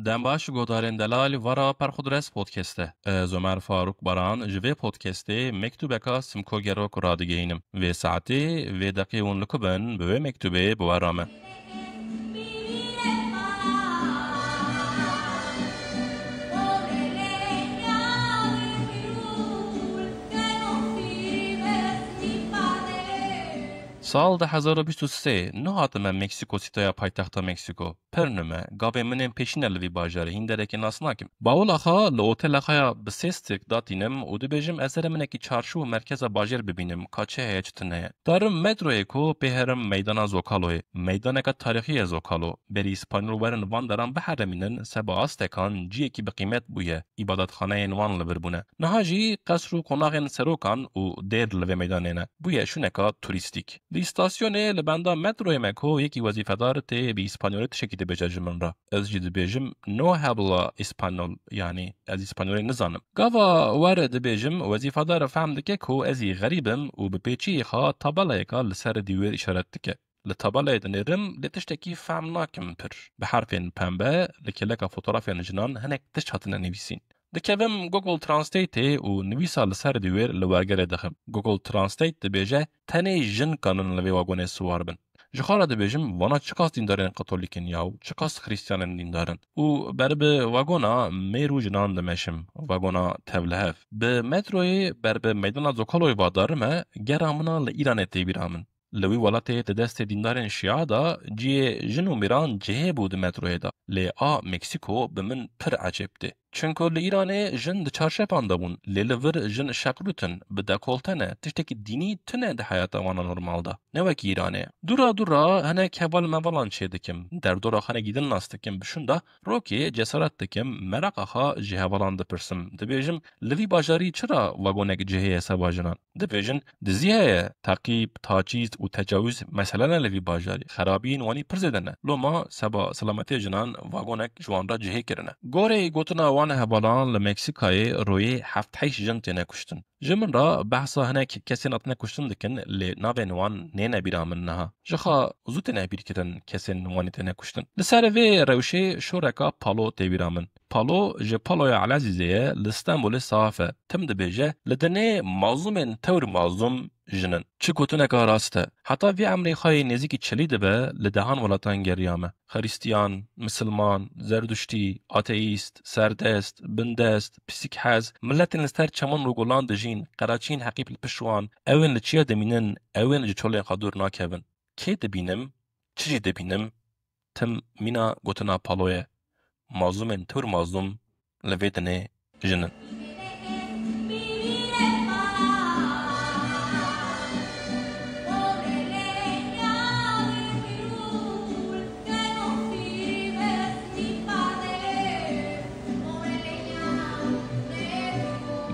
دەم باش گۆدارên delalê wara Perxudres podcast'e. Ez Ömer Faruk Baran ji vê podcastê mektûbeka simkogerok radigihînim. Vê saetê vê deqê hûn likibin bi vê mektûbê bi we re me. Sal 2023 nehatime Meksiko sitaya paytexta Meksiko. Pernime, gavê min ên pêşîne li vî bajarê hîn derekê nas nakim. Bawula xwe li otela xwe ya bi sê stik datînim û dibêjim ez ere minekî çarşû û merkeza bajêr bibînim ka çi heye çi tin heye. Darim metroyê ku pê herim meydana Zocaloyê. Meydaneka tarîxî ye Zocalo. Berî İspanyol werin van deran biheremînin seba Aztekan ciyekî bi qîmet bûye. İbadetxaneyên wan li bir bûne. Niha jî qesr û qonaxên serokan û dêr li vê meydanê ne. Bûye şûneka turîstîk. Li îstasyonê li benda metroyê me ku yekî wezîfedar tê bi îspanyolî tişekî dibêje ji min re. Ez jî dibêjim no hebla îspanyol yanî ez îspanyolî nizanim. Gava were dibêjim wezîfedar fehm dike ku ez ê xerîbim û bi pêçiyê xwe tabelayeka li ser dîwêr îşaret dike. Li tabelayê dinêrim lê tiştekî fehm nakim pir. Bi herfên pembe li kêleka fotoğrafên jinan hinek tişt hatine nivîsîn. Dikevim Google Translate'ê û nivîsa li ser dîwêr li wergerê dixim. Google Translate dibêje tenê jin kanin li vê wagonê siwar bin. Ji xwe re dibêjim vana çi qas dîndarên Katolikîn yaw, çi qas Xrîstiyanên dîndarin. û berbi wagona mêr û jinan dimeşim, wagona tevlihev. Bi metroyê berbi meydana Zocaloyê vadarim e, gera mina li Îranê tê bîra min. Li wî welatê di destê dîndarên Şia da ciyê jin û miran cihê bû di metroyê de. Lê a Meksîko bi min pir ecêb tê. Çünkü li Îranê jin di çarşepan de bûn, lê li vir jin şeqrûtin, bi dekolte ne, tiştekî dînî tune di hayata wan a normal da. Ne wekî Îranê. Dura hinek heval mevalan çê dikim, derdora xenekî din nas dikim bişûn da, rokê cesaret dikim, meraqa xwe ji hevalan dipirsim. Dibêjim, li vî bajarî çira wagonek cihê seba jinan? Dibêjin, dizî heye, teqîb, tacîz û tecawûz mesele ne li vî bajarî. Xerabiyên wanî pir zêde ne. Loma seba selametê jinan wagonek ji wan re cihê kirine. Gorê gotina wan hevalan li Meksikayê royê heft heşt jin têne kuştin. Ji min re behsa hinek kesên hatine kuştin dikin lê navên wan nêne bîra min niha. Ji xwe zû têne bîrkirin kesên wanî têne kuştin. Li ser vê rewşê şoreka Palo tê bîra min. Palo ji Paloya Elazîzê ye li Stenbolê saf e. Tim dibêje li dinê mazlûmên tewr mazlûm jinin. Çi gotineka rast e. Heta vê emrê xwe nêzîkî çilî dibe li dehan welatan geriya me. Xristiyan, Misilman, Zerduştî, ateîst, serdest, bindest, pisîkhez, milletên li ser çeman û gulan dijîn, qeraçîn heqîb li pişt wan, ewên li çiya dimînin, ewên ji çolên xwe dûr nakevin. Kê dibînim? Çi jî dibînim? Tim mîna gotina Paloye. Mazlûmên tewr mazlûm li vê dinê jinin.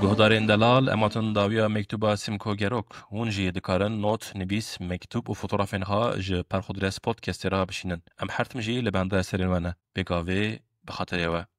Guhdarên delal ematin dawiya mektuba simkogerok. Hûn jî dikarin not, nivîs, mektûb û fotoğrafên xwe ji Perxudres podcastê re bişînin. Em her tim jî li benda eserên we ne. Pêka vê bi xatirê we.